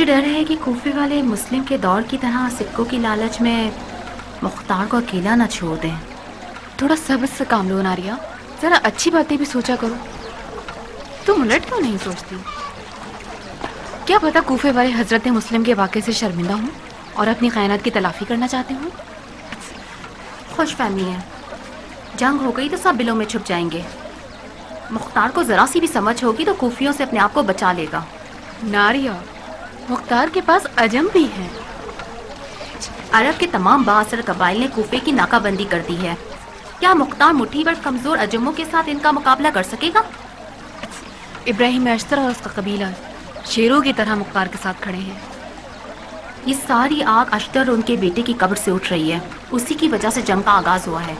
मुझे डर है कि कूफे वाले मुस्लिम के दौर की तरह सिक्कों की लालच में मुख्तार को अकेला ना छोड़ दें। थोड़ा सब्र से काम लो नारिया, जरा अच्छी बातें भी सोचा करो। तुम उलट क्यों नहीं सोचती? क्या पता कूफे वाले हजरत मुस्लिम के वाक़े से शर्मिंदा हूँ और अपनी खयानत की तलाफी करना चाहते हूँ। खुश फहमी है, जंग हो गई तो सब बिलों में छुप जाएंगे। मुख्तार को जरा सी भी समझ होगी तो कूफियों से अपने आप को बचा लेगा। नारिया, मुख्तार के पास अजम भी है। अरब के तमाम बाअसर कबाइल ने कूफे की नाकाबंदी कर दी है। क्या मुख्तार मुट्ठी भर कमजोर अजमों के साथ इनका मुकाबला कर सकेगा? इब्राहिम अश्तर और उसका कबीला शेरों की तरह मुख्तार के साथ खड़े हैं। ये सारी आग अश्तर और उनके बेटे की कब्र से उठ रही है। उसी की वजह से जंग का आगाज हुआ है।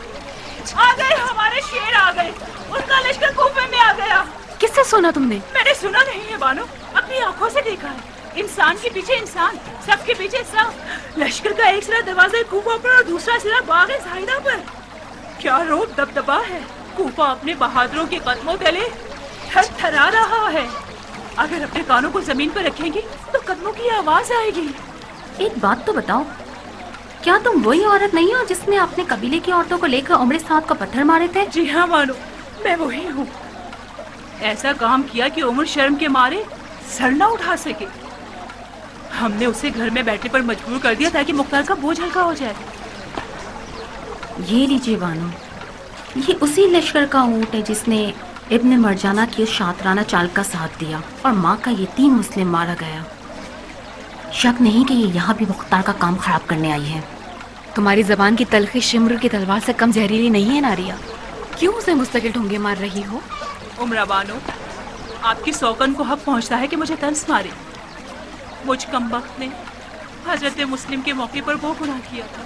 आ गए, हमारे शेर आ गए। उनका लश्कर कूफे में आ गया। किससे सुना तुमने? मैंने सुना नहीं है बानो, अपनी आंखों से देखा है। इंसान के पीछे इंसान, सब के पीछे सब। लश्कर का एक सिरा दरवाजे कूफा पर और दूसरा सिरा बागे ज़ाहिदा पर। क्या रोब दबदबा है। कूफा अपने बहादुरों के कदमों तले थरथरा रहा है। अगर अपने कानों को जमीन पर रखेंगी तो कदमों की आवाज आएगी। एक बात तो बताओ, क्या तुम वही औरत नहीं हो जिसने अपने कबीले की औरतों को लेकर उम्र साथ को पत्थर मारे थे? जी हाँ मानो, मैं वही हूँ। ऐसा काम किया कि उम्र शर्म के मारे सर ना उठा सके। हमने उसे घर में बैठने पर मजबूर कर दिया ताकि मुख्तार का बोझ हल्का हो जाए। ये लीजिए बानो, ये उसी लश्कर का ऊँट है जिसने इब्न मरजाना की उस शातराना चाल का साथ दिया और माँ का यतीम मुस्लिम मारा गया। शक नहीं कि ये यहाँ भी मुख्तार का काम खराब करने आई है। तुम्हारी जबान की तलखी शिम्र की तलवार से कम जहरीली नहीं है नारिया। क्यों उसे मुस्तकिल ठोंगे मार रही हो? उम्रा बानो, आपकी सौकन को हक पहुँचता है कि मुझे तंस मारे। मुझ कमबख्त ने हजरत मुस्लिम के मौके पर वो गुनाह किया था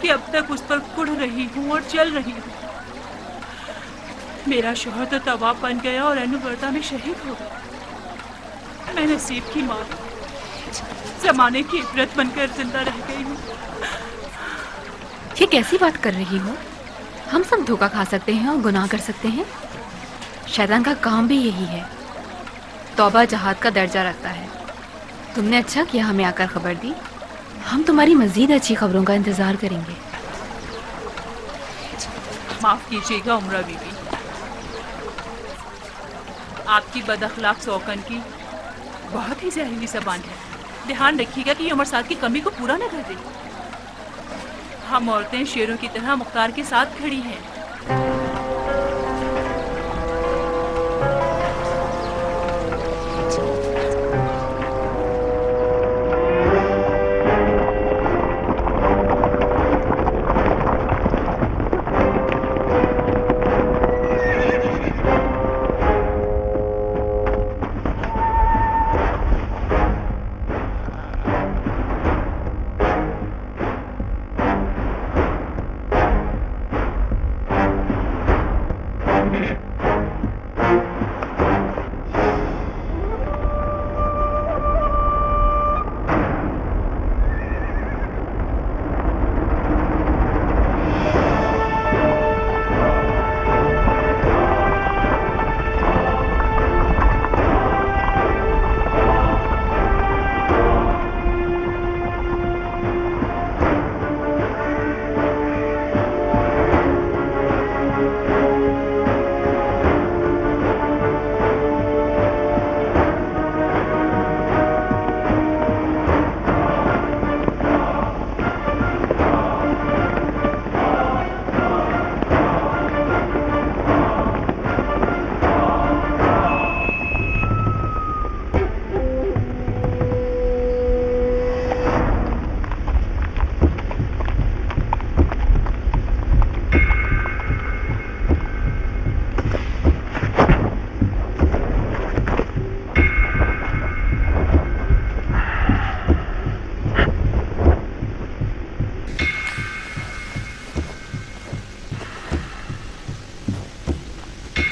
कि अब तक उस पर कुढ़ रही हूँ और चल रही हूँ। मेरा शोहर तो तवाब बन गया और एनुवर्ता में शहीद हो गया। मैं नसीब की माँ, जमाने की इबरत बनकर जिंदा रह गई हूँ। ये कैसी बात कर रही हो? हम सब धोखा खा सकते हैं और गुनाह कर सकते हैं। शैतान का काम भी यही है। तौबा जहाद का दर्जा रखता है। तुमने अच्छा किया हमें आकर खबर दी। हम तुम्हारी मजीद अच्छी खबरों का इंतजार करेंगे। माफ कीजिएगा उम्रा बीबी, आपकी बदअखलाक सौकन की बहुत ही जहरीली ज़बान है। ध्यान रखिएगा कि ये उम्र साथ की कमी को पूरा न कर दे। हम औरतें शेरों की तरह मुख्तार के साथ खड़ी हैं।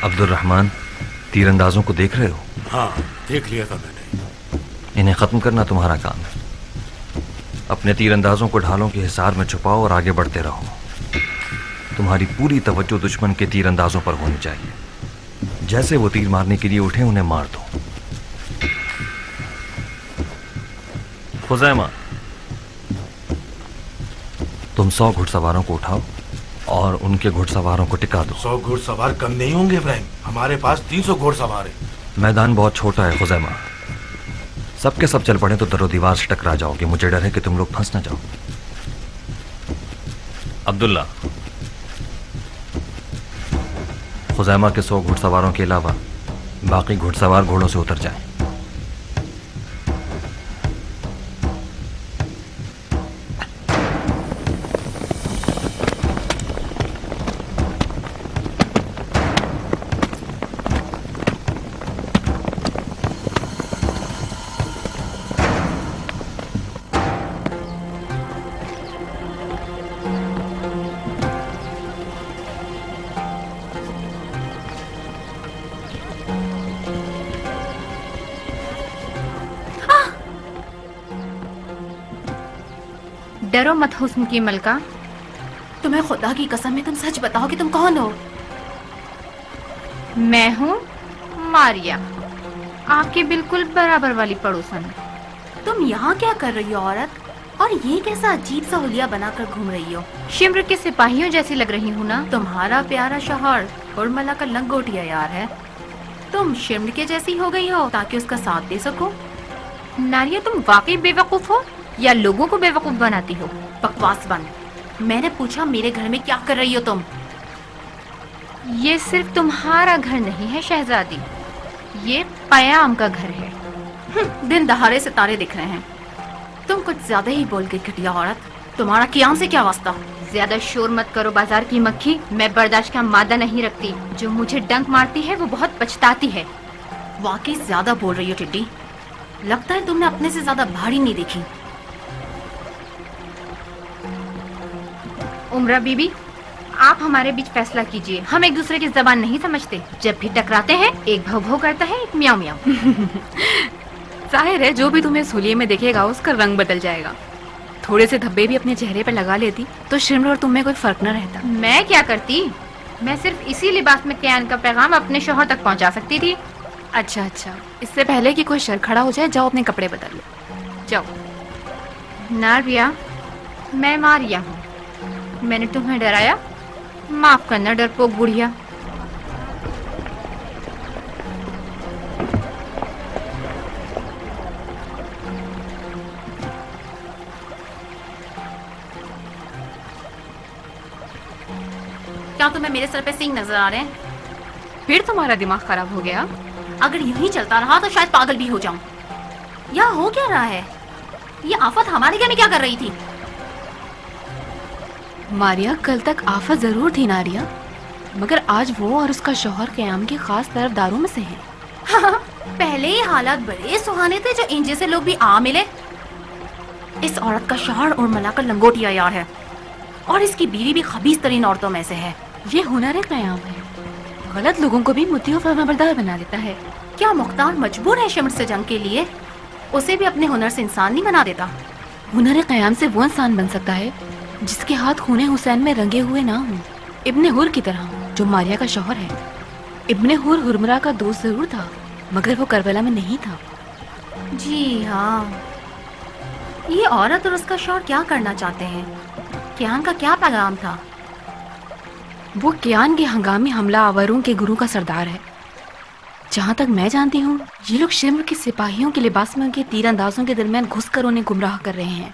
अब्दुर्रहमान, तीरंदाजों को देख रहे हो? हाँ, देख लिया था मैंने। इन्हें खत्म करना तुम्हारा काम है। अपने तीरंदाजों को ढालों के हिसार में छुपाओ और आगे बढ़ते रहो। तुम्हारी पूरी तवज्जो दुश्मन के तीरंदाजों पर होनी चाहिए। जैसे वो तीर मारने के लिए उठे उन्हें मार दो। खुजैमा, तुम 100 घुड़सवारों को उठाओ और उनके घुड़सवारों को टिका दो। 100 घुड़सवार कम नहीं होंगे इब्राहिम, हमारे पास 300 घुड़सवार हैं। मैदान बहुत छोटा है खुजैमा, सबके सब चल पड़े तो दरो दीवार से टकरा जाओगे। मुझे डर है कि तुम लोग फंस ना जाओ। अब्दुल्ला, खुजैमा के 100 घुड़सवारों के अलावा बाकी घुड़सवार घोड़ों से उतर जाएं। डरो मत हुस्न की मलका। तुम्हें खुदा की कसम है, तुम सच बताओ कि तुम कौन हो? मैं हूँ मारिया, आपके बिल्कुल बराबर वाली पड़ोसन। तुम यहाँ क्या कर रही हो औरत? और ये कैसा अजीब सा हुलिया बनाकर घूम रही हो? शिम्र के सिपाहियों जैसी लग रही हूँ ना? तुम्हारा प्यारा शौहर उर्मिला का लंगोटिया यार है। तुम शिम्र के जैसी हो गई हो ताकि उसका साथ दे सको। नारिया, तुम वाकई बेवकूफ हो या लोगों को बेवकूफ बनाती हो? बकवास बंद। मैंने पूछा मेरे घर में क्या कर रही हो तुम? ये सिर्फ तुम्हारा घर नहीं है शहजादी, ये कयाम का घर है। दिन दहाड़े सितारे दिख रहे हैं। तुम कुछ ज्यादा ही बोल गई घटिया औरत। तुम्हारा कियाम से क्या वास्ता? ज्यादा शोर मत करो बाजार की मक्खी। मैं बर्दाश्त का मादा नहीं रखती। जो मुझे डंक मारती है वो बहुत पछताती है। वाकई ज्यादा बोल रही हो टिड्डी। लगता है तुमने अपने से ज्यादा भारी नहीं देखी। उमरा बीबी, आप हमारे बीच फैसला कीजिए। हम एक दूसरे की जबान नहीं समझते। जब भी टकराते हैं एक भौ भौ करता है, एक म्याऊ म्याऊ। जाहिर है जो भी तुम्हें इस हुलिये में देखेगा उसका रंग बदल जाएगा। थोड़े से धब्बे भी अपने चेहरे पर लगा लेती तो शिम्र और तुम में कोई फर्क न रहता। मैं क्या करती? मैं सिर्फ इसी लिबास में कयान का पैगाम अपने शौहर तक पहुंचा सकती थी। अच्छा अच्छा, इससे पहले कि कोई शर खड़ा हो जाए जाओ अपने कपड़े बदल लो, जाओ। नारिया, मैं मारिया हूँ। मैंने तुम्हें डराया? माफ करना डरपोक बुढ़िया। क्या तुम्हें मेरे सर पे सींग नजर आ रहे हैं? फिर तुम्हारा दिमाग खराब हो गया? अगर यूं चलता रहा तो शायद पागल भी हो जाऊं। यहाँ हो क्या रहा है? ये आफत हमारे घर में क्या कर रही थी? मारिया, कल तक आफत जरूर थी नारिया, मगर आज वो और उसका शौहर कयाम के खास तरफदारों में से हैं। हाँ, पहले ये हालात बड़े सुहाने थे जो इन जैसे लोग भी आ मिले। इस औरत का शौहर उर्मिला का लंगोटिया यार है और इसकी बीवी भी खबीस तरीन औरतों में से है। ये हुनर कयाम है, गलत लोगों को भी मुद्दी और फरमाबरदार बना देता है। क्या मुख्तार मजबूर है शिम्र से जंग के लिए? उसे भी अपने हुनर से इंसान नहीं बना देता? हुनर कयाम से वो इंसान बन सकता है जिसके हाथ खूने हुसैन में रंगे हुए ना हो। इब्ने हुर की तरह, जो मारिया का शौहर है। इब्ने हुर हुरमरा का दोस्त जरूर था, मगर वो करबला में नहीं था। जी हाँ, ये औरत और उसका शौहर क्या करना चाहते हैं? कियान का क्या पैगाम था? वो कियान के हंगामी हमला आवरों के गुरु का सरदार है। जहाँ तक मैं जानती हूँ, ये लोग शिम्र के सिपाहियों के लिबास में उनके तीरंदाजों के दरमियान घुसकर उन्हें गुमराह कर रहे हैं।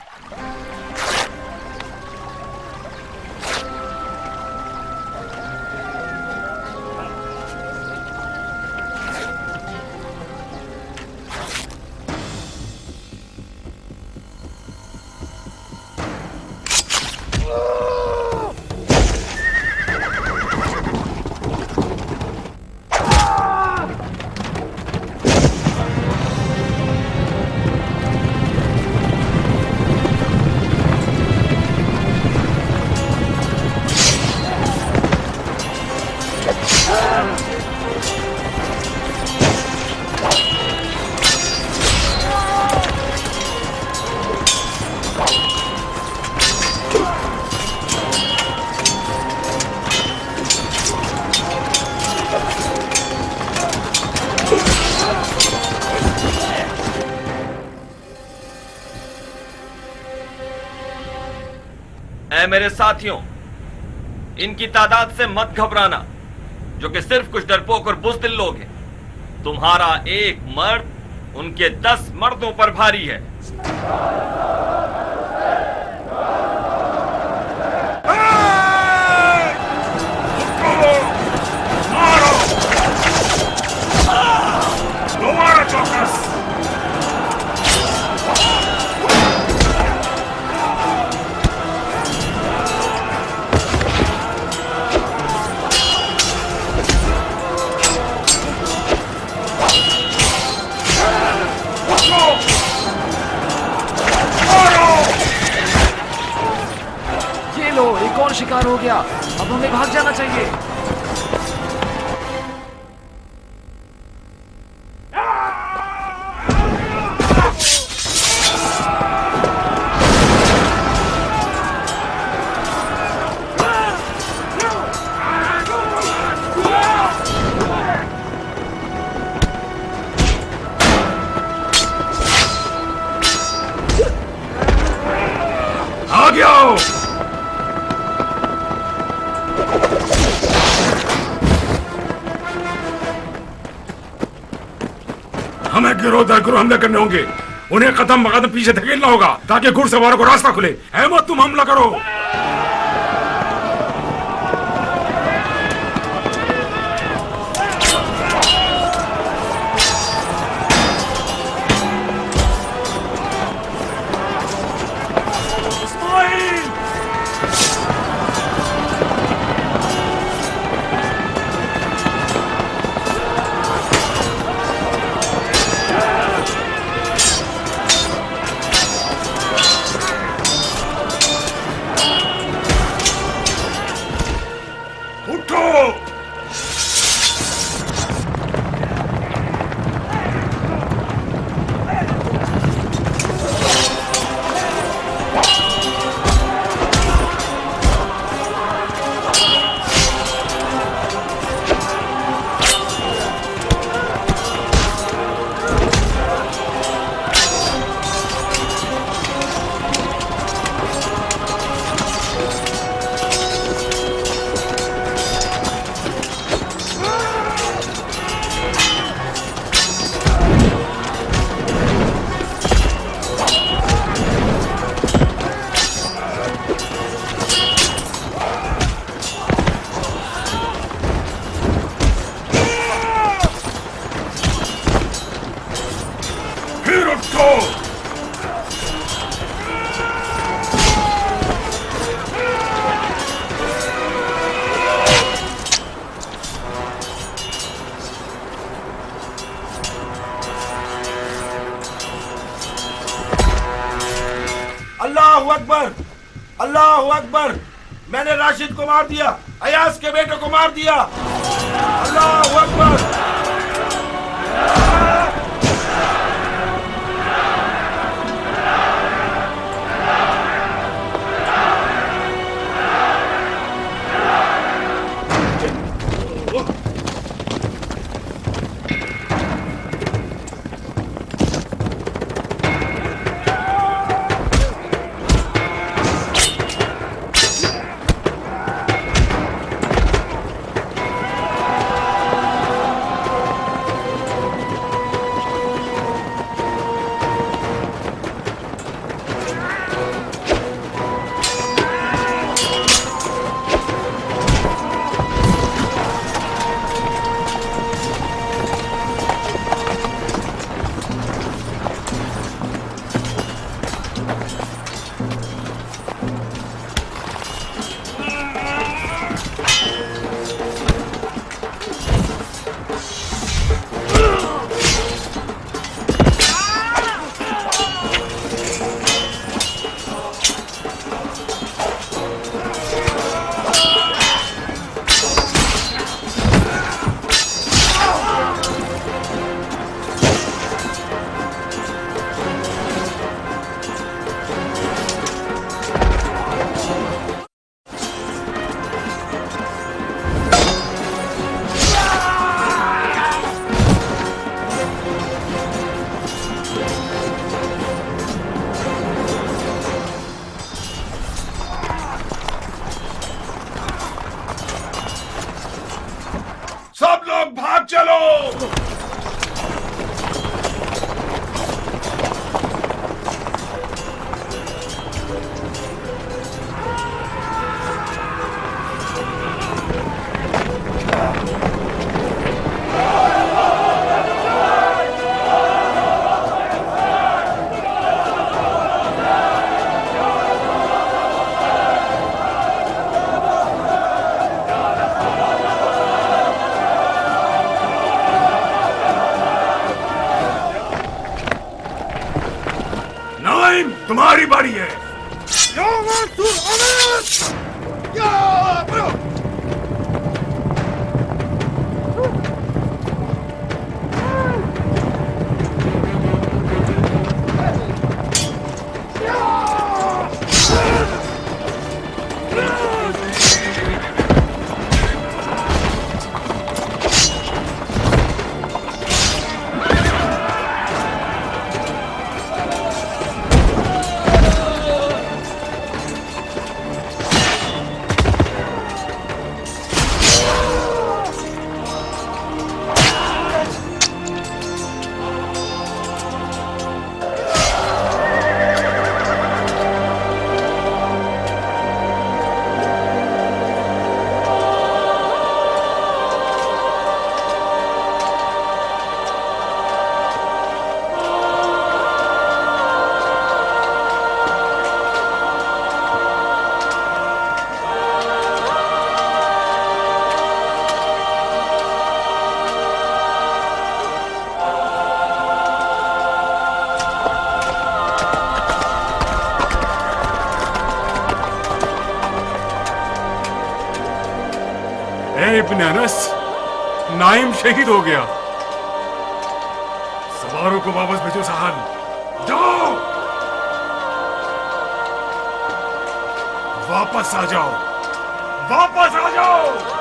ऐ मेरे साथियों, इनकी तादाद से मत घबराना, जो कि सिर्फ कुछ डरपोक और बुज़दिल लोग हैं। तुम्हारा एक मर्द उनके 10 मर्दों पर भारी है। ये लो, एक और शिकार हो गया। अब हमें भाग जाना चाहिए। आगे आओ। हमें गिरोह दर गिरोह हमले करने होंगे। उन्हें कदम बकदम पीछे धकेलना होगा ताकि घुड़सवारों को रास्ता खुले। अहमद, तुम हमला करो। अल्लाहु अकबर, अल्लाहु अकबर। मैंने राशिद को मार दिया, अयाज के बेटे को मार दिया। अल्लाहु अकबर। ए इब्न अनस, नाइम शहीद हो गया। सवारों को वापस भेजो सहान, जाओ वापस आ जाओ, वापस आ जाओ।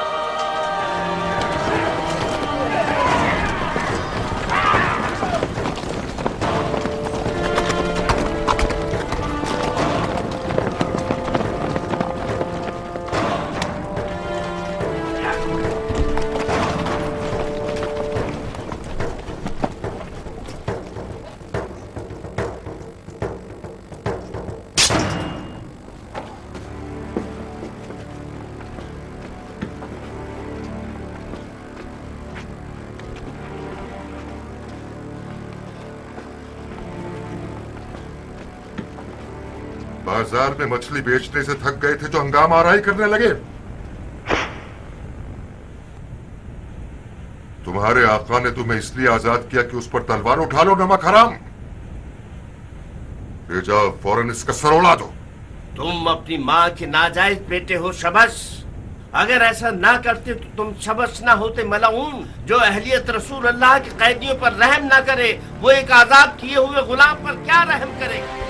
बाजार में मछली बेचने से थक गए थे जो हंगामा आराई करने लगे। तुम्हारे आका ने तुम्हें इसलिए आजाद किया कि उस पर तलवार उठा लो, नमक हराम। ले जाओ फौरन इसका सर उड़ा दो। तुम अपनी माँ के नाजायज बेटे हो शबस। अगर ऐसा ना करते तो तुम शबस ना होते मलाऊन। जो अहलियत रसूल अल्लाह के कैदियों पर रहम ना करे, वो एक आजाद किए हुए गुलाम पर क्या रहम करेगा।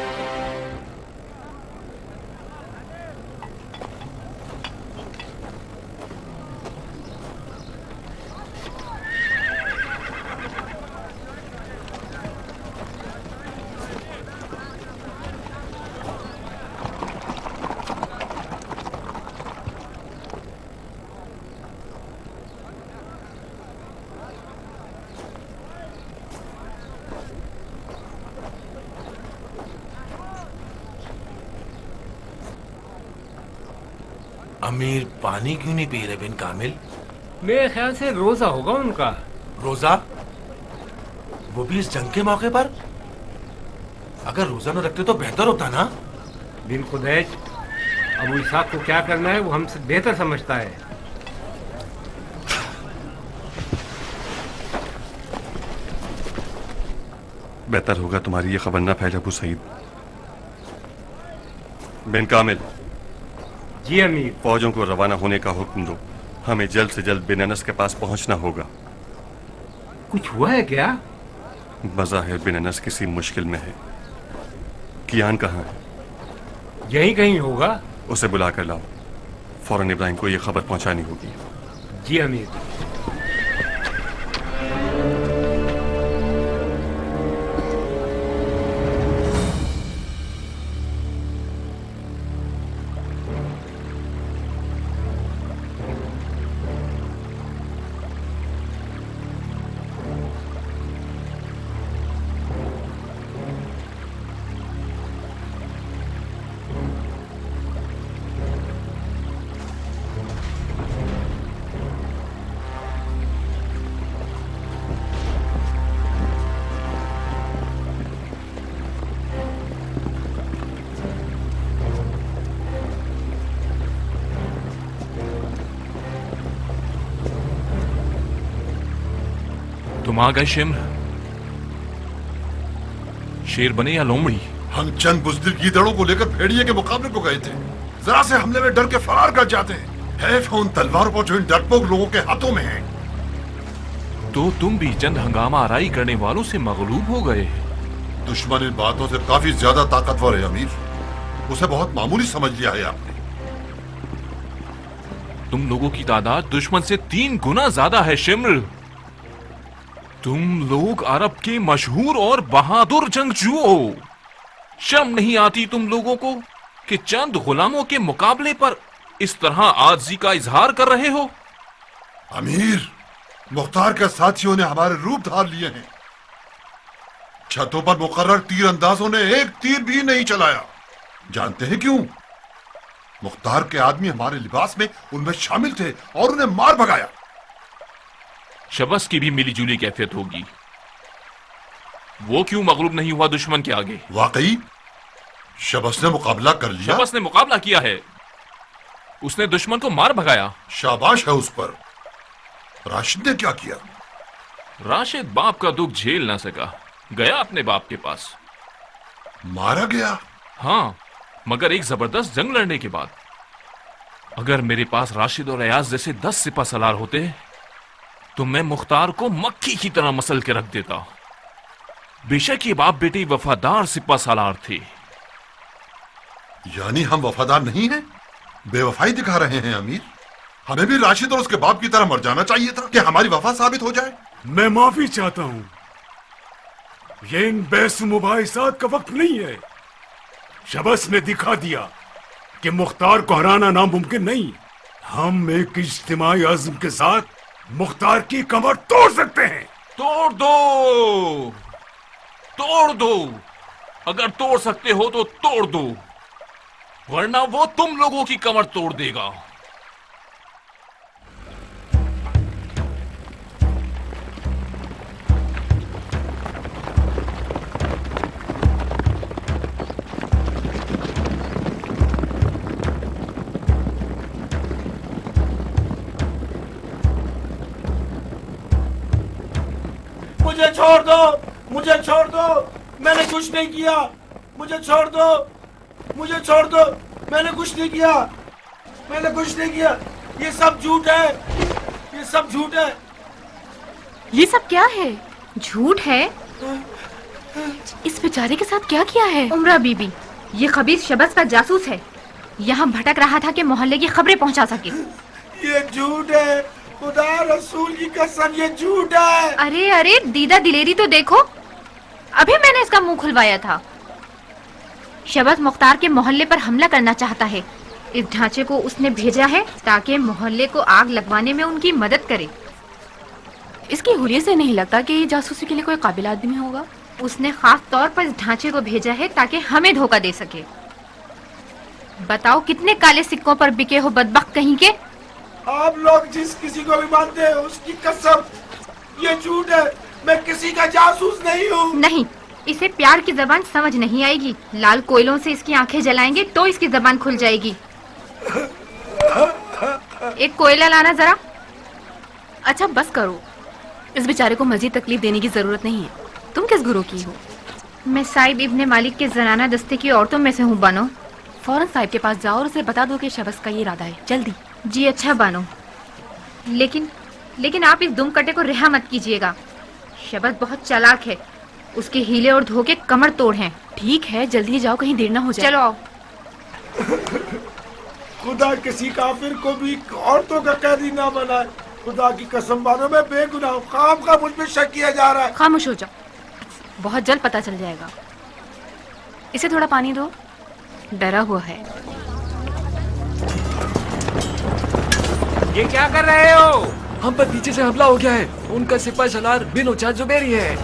अमीर पानी क्यों नहीं पी रहे बिन कामिल? मेरे ख्याल से रोजा होगा उनका। रोजा? वो भी इस जंग के मौके पर? अगर रोजा न रखते तो बेहतर होता ना। बिन खुदैज, अबू इसाक को क्या करना है वो हमसे बेहतर समझता है। बेहतर होगा तुम्हारी ये खबर ना फैले अबू सईद। बिन कामिल। जी अमीर। फौजों को रवाना होने का हुक्म दो। हमें जल्द से जल्द बिन अनस के पास पहुंचना होगा। कुछ हुआ है क्या? बज़ाहिर बिन अनस किसी मुश्किल में है। कियान कहाँ है? यहीं कहीं होगा। उसे बुला कर लाओ। फौरन इब्राहिम को यह खबर पहुंचानी होगी। जी अमीर। तुम आ गए शिम्र। शेर बने या लोमड़ी? हम चंद बुज़दिल गीदड़ों को लेकर भेड़िए के मुकाबले को गए थे। जरा से हमले में डर के फरार कर जाते हैं। हैफ है उन तलवारों पर जो इन डरपोक लोगों के हाथों में है। तो तुम भी चंद हंगामा आराई करने वालों से मगलूब हो गए। दुश्मन इन बातों से काफी ज्यादा ताकतवर है अमीर। उसे बहुत मामूली समझ लिया है आपने। तुम लोगों की तादाद दुश्मन से 3 गुना ज्यादा है शिम्र। तुम लोग अरब के मशहूर और बहादुर जंगजू हो। शर्म नहीं आती तुम लोगों को कि चंद गुलामों के मुकाबले पर इस तरह आजिज़ी का इजहार कर रहे हो? अमीर, मुख्तार के साथियों ने हमारे रूप धार लिए हैं। छतों पर मुकर्रर तीर अंदाजों ने एक तीर भी नहीं चलाया। जानते हैं क्यों? मुख्तार के आदमी हमारे लिबास में उनमें शामिल थे और उन्हें मार भगाया। शबस की भी मिली जुली कैफियत होगी। वो क्यों मगलूब नहीं हुआ दुश्मन के आगे? वाकई शबस ने मुकाबला कर लिया। शबस ने मुकाबला किया है। उसने दुश्मन को मार भगाया। शाबाश है उस पर। राशिद ने क्या किया? राशिद बाप का दुख झेल ना सका, गया अपने बाप के पास। मारा गया? हाँ, मगर एक जबरदस्त जंग लड़ने के बाद। अगर मेरे पास राशिद और अयाज जैसे 10 सिपा सलार होते तो मैं मुख्तार को मक्खी की तरह मसल के रख देता। बेशक ये बाप बेटी वफादार सिपा सलार थे। यानी हम वफादार नहीं हैं? बेवफाई दिखा रहे हैं अमीर। हमें भी राशिद और उसके बाप की तरह मर जाना चाहिए था कि हमारी वफा साबित हो जाए। मैं माफी चाहता हूँ, ये इन बहस मुबाहिसात का वक्त नहीं है। शबस ने दिखा दिया कि मुख्तार को हराना नामुमकिन नहीं। हम एक इज्तिमाई अज़्म के साथ मुख्तार की कमर तोड़ सकते हैं। तोड़ दो, तोड़ दो। अगर तोड़ सकते हो तो तोड़ दो, वरना वो तुम लोगों की कमर तोड़ देगा। मुझे छोड़ दो, मुझे छोड़ दो, मैंने कुछ नहीं किया। मुझे छोड़ दो, मुझे छोड़ दो, मैंने कुछ नहीं किया, मैंने कुछ नहीं किया। ये सब झूठ है, ये सब झूठ है। ये सब क्या है? झूठ है? इस बेचारे के साथ क्या किया है? उमरा बीबी, ये खबीस शबस का जासूस है। यहाँ भटक रहा था कि मोहल्ले की खबरें पहुँचा सके। ये झूठ है, खुदा रसूल की कसम, ये झूठ है। अरे अरे दीदा दिलेरी तो देखो, अभी मैंने इसका मुंह खुलवाया था। शबस मुख्तार के मोहल्ले पर हमला करना चाहता है। इस ढांचे को उसने भेजा है ताकि मोहल्ले को आग लगवाने में उनकी मदद करे। इसकी हुलिये से नहीं लगता कि ये जासूसी के लिए कोई काबिल आदमी होगा। उसने खास तौर पर इस ढांचे को भेजा है ताकि हमें धोखा दे सके। बताओ कितने काले सिक्कों पर बिके हो बदबख्त कहीं के। आप लोग जिस किसी को भी मानते हैं उसकी कसम, ये झूठ है। मैं किसी का जासूस नहीं हूँ। नहीं, इसे प्यार की जबान समझ नहीं आएगी। लाल कोयलों से इसकी आंखें जलाएंगे तो इसकी जबान खुल जाएगी। एक कोयला लाना जरा। अच्छा बस करो, इस बेचारे को मजीद तकलीफ देने की जरूरत नहीं है। तुम किस गुरु की हो? मैं साहिब इब्ने मालिक के जनाना दस्ते की औरतों में से हूँ बानो। फौरन साहिब के पास जाओ और उसे बता दो कि शबस का ये इरादा है। जल्दी। जी अच्छा बानो, लेकिन आप इस दुम कटे को रिहा मत कीजिएगा। शबस बहुत चालाक है, उसके हीले और धोखे कमर तोड़ हैं। ठीक है, जल्दी जाओ, कहीं देर ना हो जाए। चलो आओ। खुदा किसी काफिर को भी औरतों का कैदी ना बनाए। खुदा की कसम मानो, मैं बेगुनाह हूँ। खाम का मुझ पे शक किया जा रहा है। खामोश हो जाओ, बहुत जल्द पता चल जाएगा। इसे थोड़ा पानी दो, डरा हुआ है। ये क्या कर रहे हो? हम पर पीछे से हमला हो गया है। उनका सिपाही सलार बिन उचार जुबेरी है।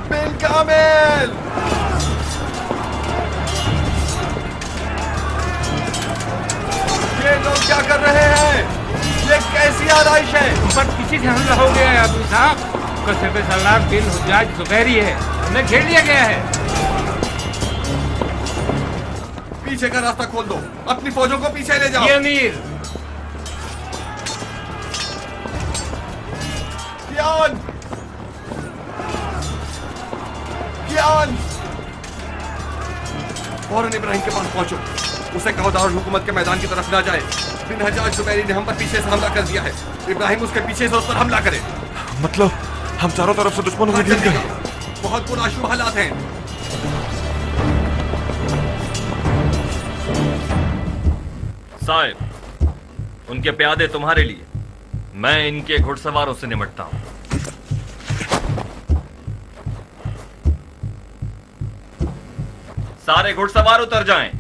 बिन कामिल, ये लोग क्या कर रहे हैं? ये कैसी आरइश है? पर पीछे से हमला हो गया है अबू साहब। उसका सिपह सलार बिन हुज्जाज जुबैरी है, उन्हें घेर लिया गया है। पीछे का रास्ता खोल दो, अपनी फौजों को पीछे ले जाओ। ये अमीर, ज्ञान, ज्ञान, फौरन इब्राहिम के पास पहुंचो। उसे कहो दारुल हुकूमत के मैदान की तरफ ना जाए। बिन हज्जाज जुबैरी ने हम पर पीछे से हमला कर दिया है। इब्राहिम उसके पीछे से उस पर हमला करे। मतलब हम चारों तरफ से दुश्मनों को घेर गए। बहुत बुरा शुभ हालात हैं। साहिब, उनके प्यादे तुम्हारे लिए, मैं इनके घुड़सवारों से निपटता हूं। सारे घुड़सवार उतर जाएं।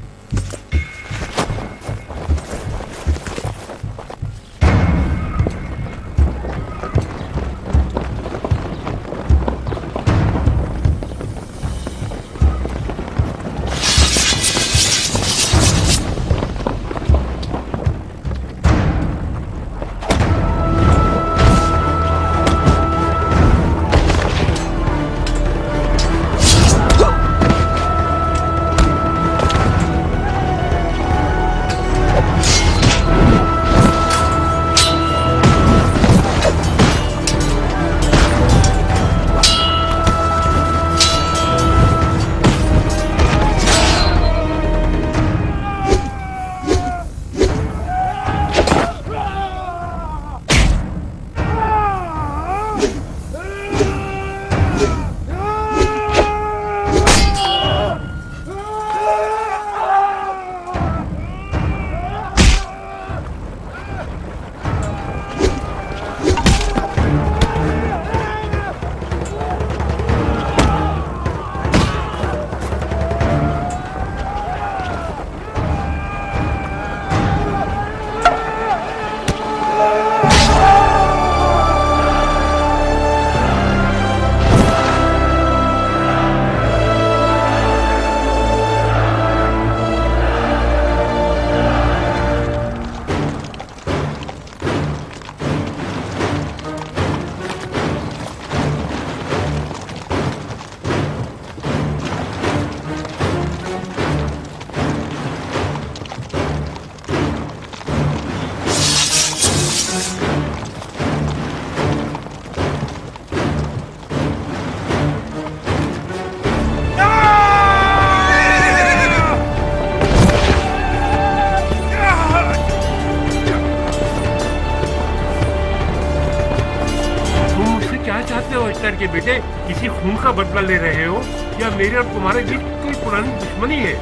बेटे किसी खून का बदला ले रहे हो या मेरे और तुम्हारे बीच कोई पुरानी दुश्मनी है?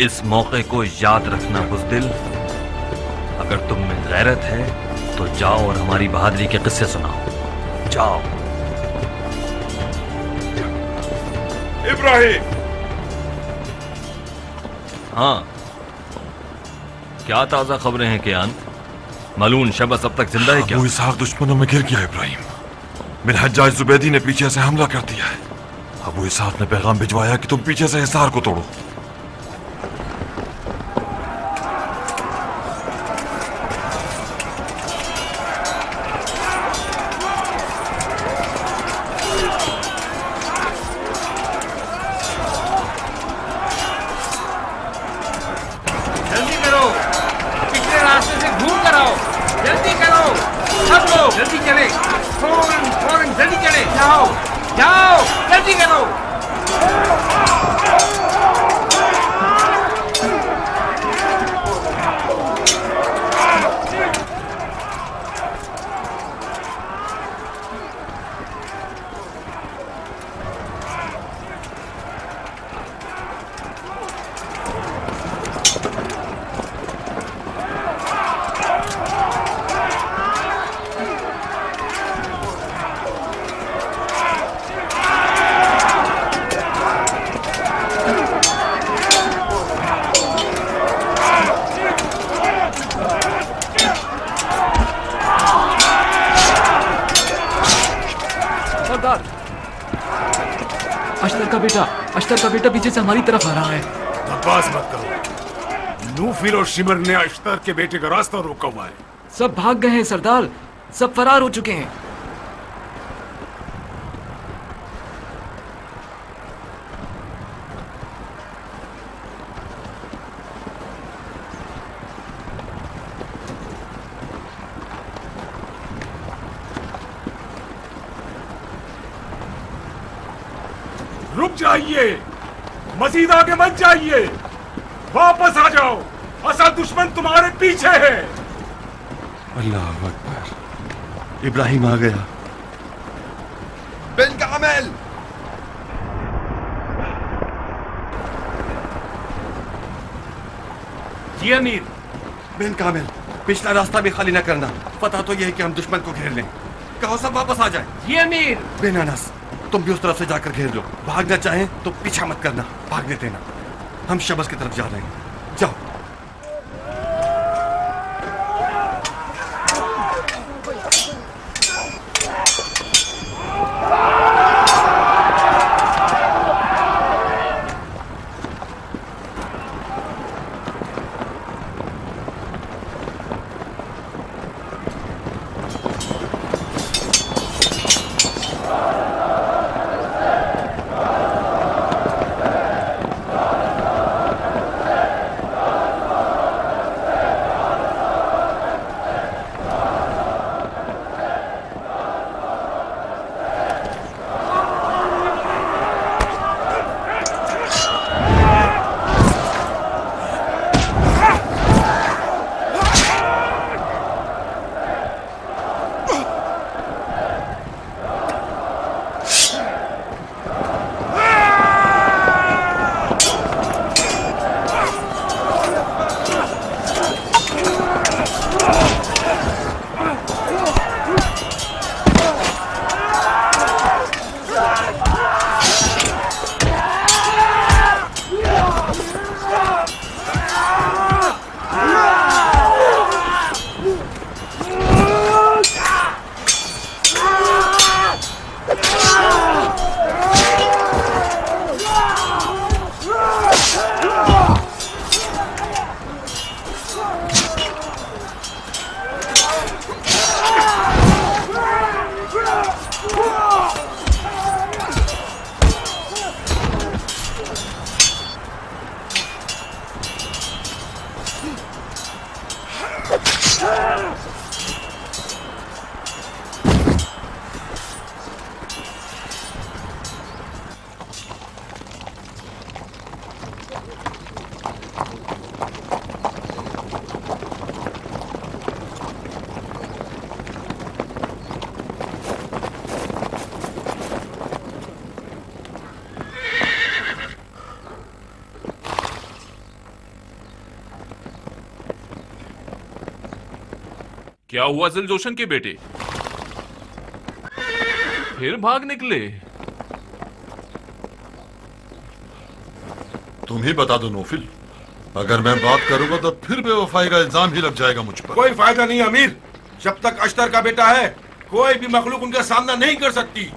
इस मौके को याद रखना बुज़दिल। अगर तुम में गैरत है तो जाओ और हमारी बहादुरी के किस्से सुनाओ। जाओ। इब्राहिम। हाँ, क्या ताजा खबरें हैं कियान? मलून शबस अब तक जिंदा है क्या? अबू इसहाक दुश्मनों में घिर गया इब्राहिम। बिन हज्जाज जुबैदी ने पीछे से हमला कर दिया है। अबू इसहाक ने पैगाम भिजवाया कि तुम पीछे से हिसार को तोड़ो। जल्दी करो, पिछले रास्ते से घूम कर आओ। जल्दी करो, सब लोग जल्दी चले। फौरन फौरन जल्दी चले। जाओ जाओ, जल्दी करो। अश्तर का बेटा पीछे से हमारी तरफ आ रहा है। बकवास मत करो। नूफिल और शिमर ने अश्तर के बेटे का रास्ता रोका हुआ है। सब भाग गए हैं सरदार, सब फरार हो चुके हैं। रुक जाइए, मजीद आगे मत जाइए, वापस आ जाओ। असल दुश्मन तुम्हारे पीछे है। अल्लाह अकबर। इब्राहिम आ गया। बिन कामिल। जी अमीर। बिन कामिल, पिछला रास्ता भी खाली न करना। पता तो यह है कि हम दुश्मन को घेर लें। कहो सब वापस आ जाए। जी अमीर। बिन अनस, तुम भी उस तरफ से जाकर घेर लो। भागना चाहें तो पीछा मत करना, भागने देना। हम शबस की तरफ जा रहे हैं, जाओ। क्या हुआ जिलजोशन के बेटे? फिर भाग निकले? तुम ही बता दो नोफिल, अगर मैं बात करूंगा तो फिर बेवफाई का इल्जाम ही लग जाएगा मुझ पर। कोई फायदा नहीं अमीर, जब तक अश्तर का बेटा है कोई भी मखलूक उनका सामना नहीं कर सकती।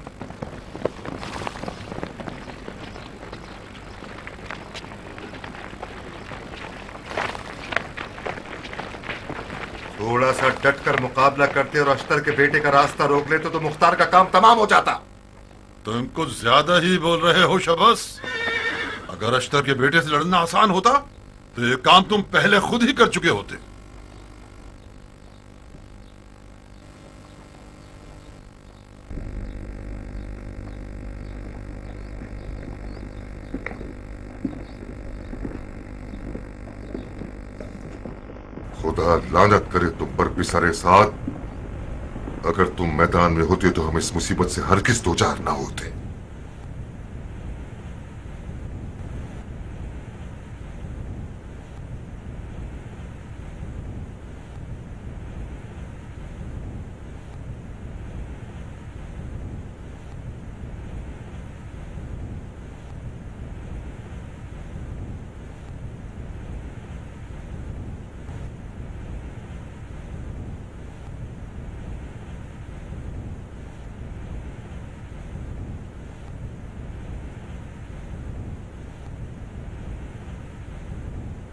थोड़ा सा डट कर मुकाबला करते और अश्तर के बेटे का रास्ता रोक लेते तो मुख्तार का काम तमाम हो जाता। तुम कुछ ज्यादा ही बोल रहे हो शबस। अगर अश्तर के बेटे से लड़ना आसान होता तो ये काम तुम पहले खुद ही कर चुके होते। खुदा लानत करे तुम पर भी सारे साथ। अगर तुम मैदान में होते तो हम इस मुसीबत से हरगिज़ दो चार ना होते।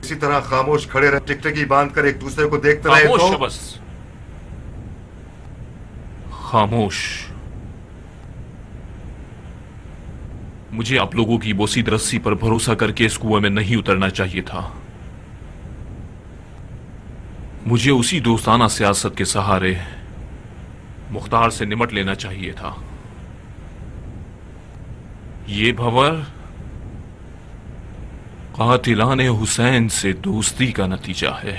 इसी तरह खामोश खड़े रहे, टिकटकी बांध कर एक दूसरे को देखते रहे खामोश तो शबस, खामोश। मुझे आप लोगों की बोसीद रस्सी पर भरोसा करके इस कुएं में नहीं उतरना चाहिए था। मुझे उसी दोस्ताना सियासत के सहारे मुख्तार से निमट लेना चाहिए था। ये भंवर कातिलाने हुसैन से दोस्ती का नतीजा है।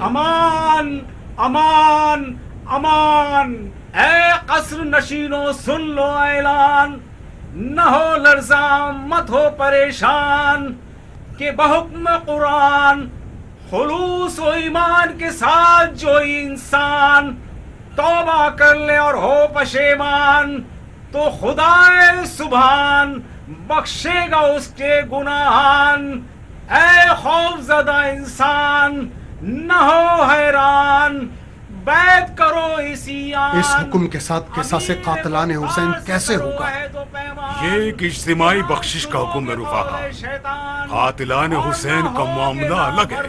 अमान अमान अमान, ऐ कसर नशीनों सुन लो ऐलान। न हो लर्जा मत हो परेशान कि बहुक्म कुरान खुलूस व ईमान के साथ जो इंसान तौबा कर ले और हो पशेमान तो खुदाए सुभान बख्शेगा उसके गुनाहान। ऐ खौफज़दा इंसान न हो हैरान, बैत करो इसी इस हुक्म के साथ किसास कातिलाने हुसैन कैसे होगा? ये एक इज्तिमाई बख्शिश का हुक्म है रुफाहा। कातिलाने हुसैन का मामला अलग है।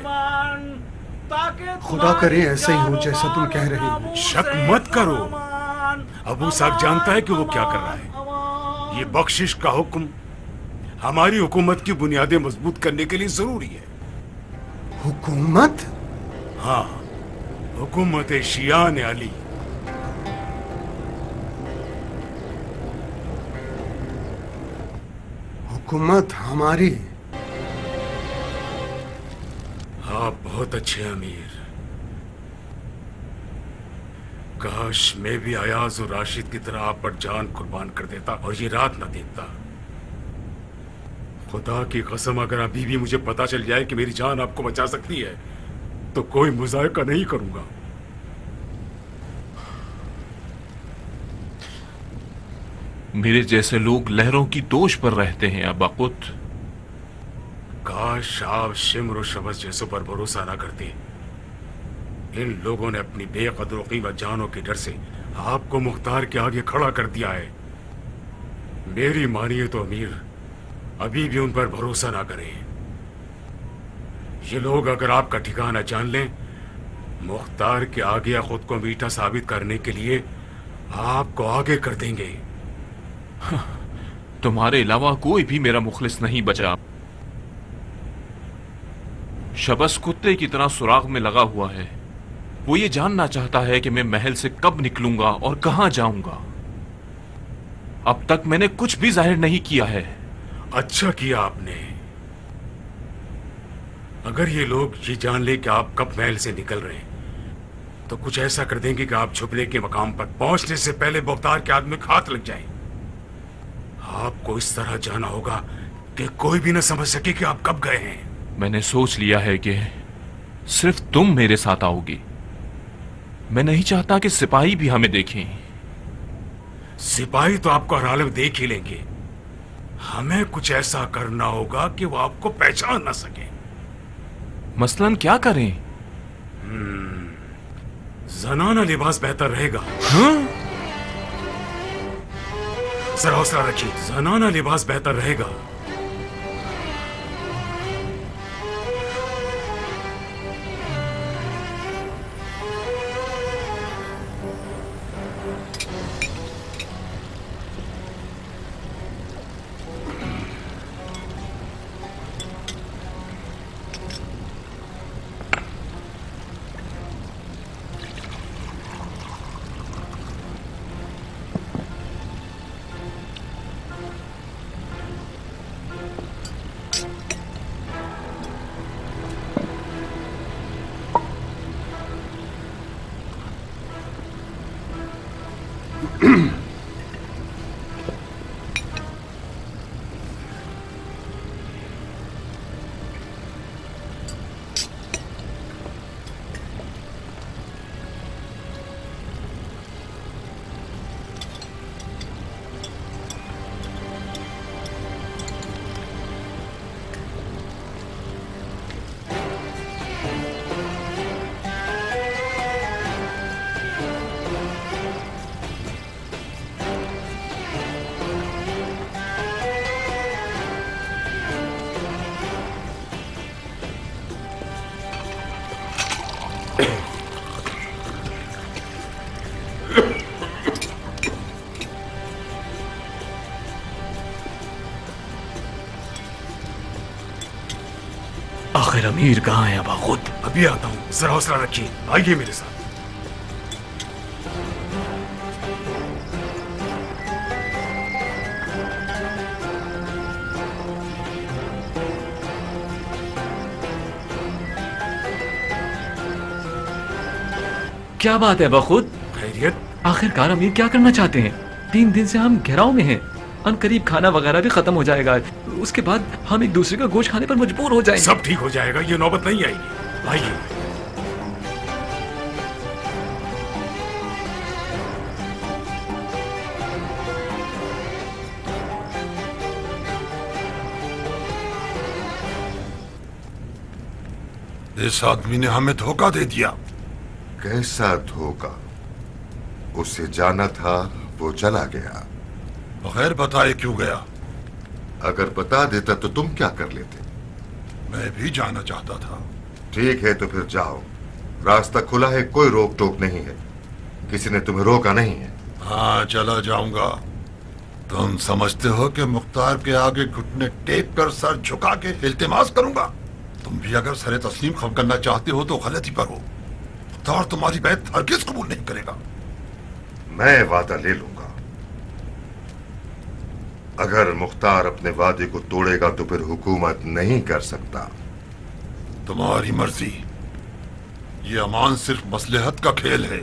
खुदा करे ऐसे ही हो जैसा तुम कह रहे हो। शक मत करो, अबू साहब जानता है कि वो क्या कर रहा है। ये बख्शिश का हुक्म हमारी हुकूमत की बुनियादें मजबूत करने के लिए जरूरी है। हुकूमत? हाँ, हुकूमत शियान अली। हुकूमत हमारी? बहुत अच्छे अमीर। काश मैं भी अयाज और राशिद की तरह आप पर जान कुर्बान कर देता और ये रात ना देखता। खुदा की कसम, अगर अभी भी मुझे पता चल जाए कि मेरी जान आपको बचा सकती है तो कोई मुजायका नहीं करूंगा। मेरे जैसे लोग लहरों की दोष पर रहते हैं अबा कुत। काश आप शिम्र और शबस जैसों पर भरोसा ना करते। इन लोगों ने अपनी बेकदर और कीमत जानों के डर से आपको मुख्तार के आगे खड़ा कर दिया है। मेरी मानिए तो अमीर, अभी भी उन पर भरोसा ना करें। ये लोग अगर आपका ठिकाना जान लें, मुख्तार के आगे या खुद को मीठा साबित करने के लिए आपको आगे कर देंगे। तुम्हारे अलावा कोई भी मेरा मुखलिस नहीं बचा। शबस कुत्ते की तरह सुराग में लगा हुआ है। वो ये जानना चाहता है कि मैं महल से कब निकलूंगा और कहां जाऊंगा। अब तक मैंने कुछ भी जाहिर नहीं किया है। अच्छा किया आपने। अगर ये लोग ये जान ले कि आप कब महल से निकल रहे हैं तो कुछ ऐसा कर देंगे कि आप छुपने के मकाम पर पहुंचने से पहले मुख्तार के हाथ में हाथ लग जाए। आपको इस तरह जाना होगा कि कोई भी न समझ सके कि आप कब गए हैं। मैंने सोच लिया है कि सिर्फ तुम मेरे साथ आओगी। मैं नहीं चाहता कि सिपाही भी हमें देखें। सिपाही तो आपको हर हाल में देख ही लेंगे। हमें कुछ ऐसा करना होगा कि वो आपको पहचान ना सके। मसलन क्या करें? जनाना लिबास बेहतर रहेगा। हाँ? जरा हौसला रखिए, जनाना लिबास बेहतर रहेगा। आखिर अमीर कहाँ है अबा खुद? अभी आता हूँ, जरा हौसला रखिए, आइए मेरे साथ। क्या बात है अबा खुद? खैरियत? आखिरकार अमीर क्या करना चाहते हैं? 3 दिन से हम घेराव में हैं। अनकरीब खाना वगैरह भी खत्म हो जाएगा। उसके बाद हम एक दूसरे का गोश्त खाने पर मजबूर हो जाएंगे। सब ठीक हो जाएगा, ये नौबत नहीं आएगी। आइए। इस आदमी ने हमें धोखा दे दिया। कैसा धोखा? उसे जाना था, वो चला गया बगैर बताए क्यों गया? अगर बता देता तो तुम क्या कर लेते? मैं भी जाना चाहता था। ठीक है तो फिर जाओ, रास्ता खुला है, कोई रोक टोक नहीं है, किसी ने तुम्हें रोका नहीं है। हाँ, चला जाऊंगा। तुम समझते हो कि मुख्तार के आगे घुटने टेक कर सर झुका के इल्तिमास करूंगा? तुम भी अगर सरे तस्लीम खम करना चाहते हो तो गलती पर हो। मुख्तार तुम्हारी बैत हरगिज कबूल नहीं करेगा। मैं वादा ले लूंगा। अगर मुख्तार अपने वादे को तोड़ेगा तो फिर हुकूमत नहीं कर सकता। तुम्हारी मर्जी। ये अमान सिर्फ मसलहत का खेल है।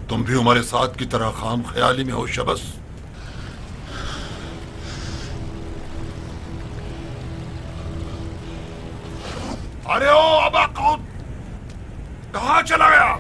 तुम भी हमारे साथ की तरह खाम ख्याली में हो शबस। अरे ओ अबा कौन कहां चला गया?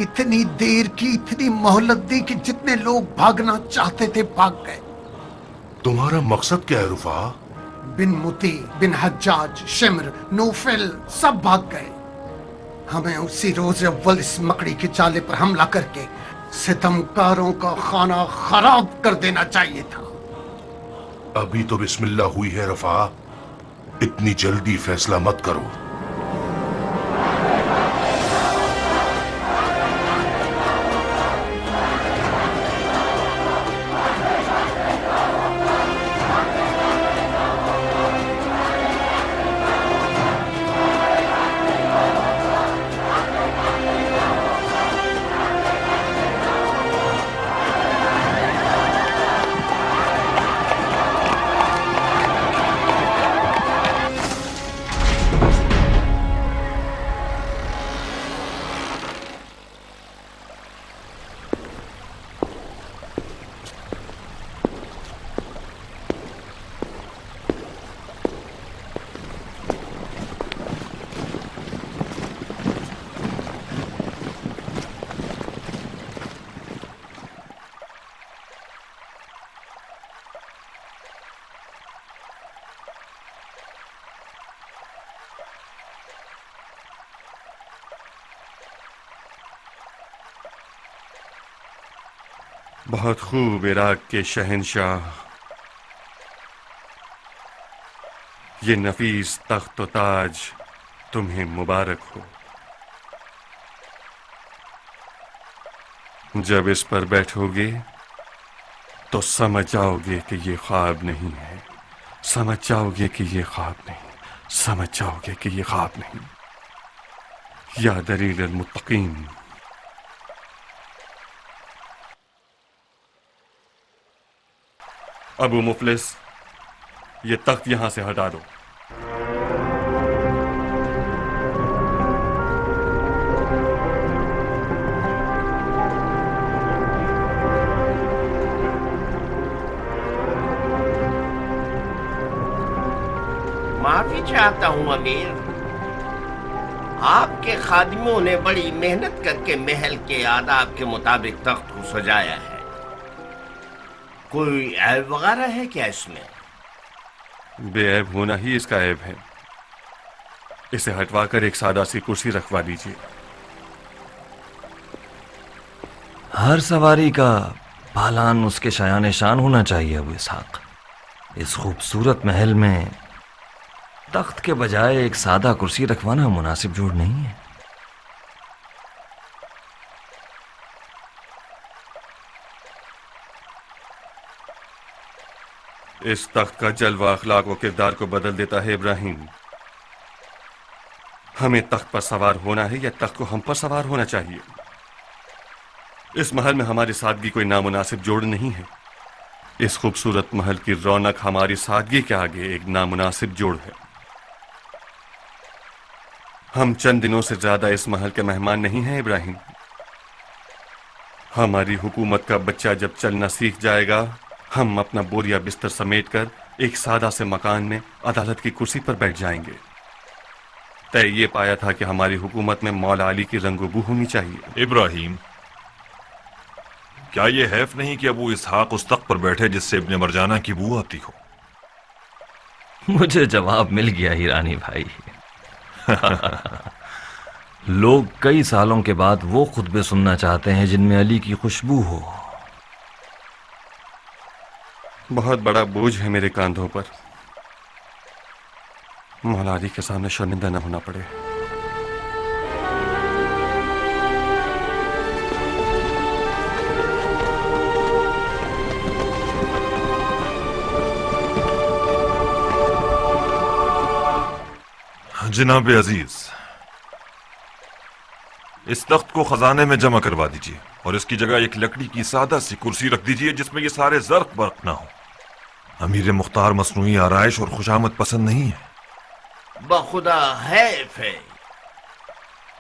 इतनी देर की, इतनी मोहलत दी कि जितने लोग भागना चाहते थे भाग गए। तुम्हारा मकसद क्या है रुफा? बिन मुती, बिन हज्जाज, शिम्र, नौफल सब भाग गए। हमें उसी रोज अव्वल इस मकड़ी के चाले पर हमला करके सितमकारों का खाना खराब कर देना चाहिए था। अभी तो बिस्मिल्लाह हुई है रफा, इतनी जल्दी फैसला मत करो। बहुत खूब इराक के शहंशाह, ये नफीस तख्त ताज तुम्हें मुबारक हो। जब इस पर बैठोगे तो समझ जाओगे कि ये ख्वाब नहीं है, समझ जाओगे कि ये ख्वाब नहीं, समझ जाओगे कि ये ख्वाब नहीं। या दलील मुत्तकीन। अबू मुफलिस, ये तख्त यहां से हटा दो। माफी चाहता हूं अमीर, आपके खादिमों ने बड़ी मेहनत करके महल के आदाब के मुताबिक तख्त को सजाया है। कोई ऐब वगैरह है क्या इसमें? बेऐब होना ही इसका ऐब है। इसे हटवाकर एक सादा सी कुर्सी रखवा दीजिए। हर सवारी का पालान उसके शायान शान होना चाहिए अबू इसहाक। इस खूबसूरत महल में तख्त के बजाय एक सादा कुर्सी रखवाना मुनासिब जोड़ नहीं है। इस तख्त का जलवा अखलाक व किरदार को बदल देता है इब्राहिम। हमें तख्त पर सवार होना है या तख्त को हम पर सवार होना चाहिए। इस महल में हमारी सादगी कोई नामुनासिब जोड़ नहीं है। इस खूबसूरत महल की रौनक हमारी सादगी के आगे एक नामुनासिब जोड़ है। हम चंद दिनों से ज्यादा इस महल के मेहमान नहीं हैं इब्राहिम। हमारी हुकूमत का बच्चा जब चलना सीख जाएगा, हम अपना बोरिया बिस्तर समेटकर एक सादा से मकान में अदालत की कुर्सी पर बैठ जाएंगे। तय ये पाया था कि हमारी हुकूमत में मौला अली की रंगोबू होनी चाहिए। इब्राहिम, क्या ये हैफ नहीं कि अबू इसहाक उस तख्त पर बैठे जिससे इब्ने मरजाना की बू आती हो? मुझे जवाब मिल गया हीरानी भाई। लोग कई सालों के बाद वो खुतबे सुनना चाहते हैं जिनमें अली की खुशबू हो। बहुत बड़ा बोझ है मेरे कांधों पर। मौला अली के सामने शर्मिंदा न होना पड़े। जनाब अजीज, इस तख्त को खजाने में जमा करवा दीजिए और इसकी जगह एक लकड़ी की सादा सी कुर्सी रख दीजिए जिसमें ये सारे जर्क बर्क ना हो। अमीर मुख्तार मसनूई आराइश और खुशामद पसंद नहीं है। बखुदा हैफ है।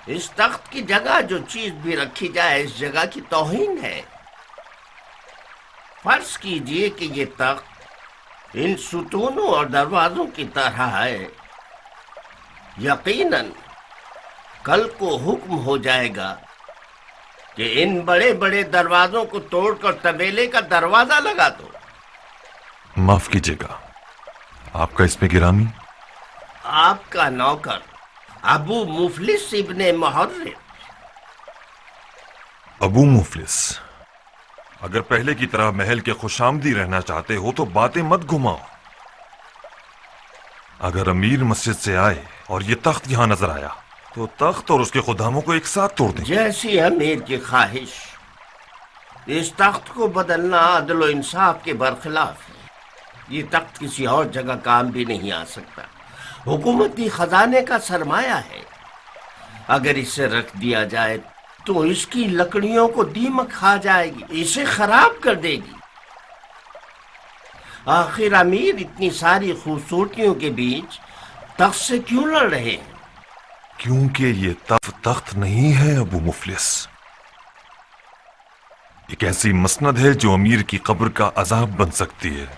इस तख्त की जगह जो चीज भी रखी जाए इस जगह की तौहीन है। फर्ज कीजिए कि ये तख्त इन सुतूनों और दरवाजों की तरह है। यकीनन कल को हुक्म हो जाएगा कि इन बड़े बड़े दरवाजों को तोड़कर तबेले का दरवाजा लगा दो। माफ कीजिएगा, आपका इसमें गिरामी? आपका नौकर अबू मुफलिस इब्ने मुहर्रिर। अबू मुफलिस, अगर पहले की तरह महल के खुशामदी रहना चाहते हो तो बातें मत घुमाओ। अगर अमीर मस्जिद से आए और ये तख्त यहां नजर आया तो तख्त और उसके खुदामों को एक साथ तोड़ दें। जैसी अमीर की ख्वाहिश। इस तख्त को बदलना अदल और इंसाफ के बरखिलाफ है। ये तख्त किसी और जगह काम भी नहीं आ सकता। हुकूमती खजाने का सरमाया है। अगर इसे रख दिया जाए तो इसकी लकड़ियों को दीमक खा जाएगी, इसे खराब कर देगी। आखिर अमीर इतनी सारी खूबसूरतियों के बीच तख्त से क्यों लड़ रहे हैं? क्योंकि ये तख्त नहीं है अबू मुफलिस। एक ऐसी मसनद है जो अमीर की कब्र का अजाब बन सकती है।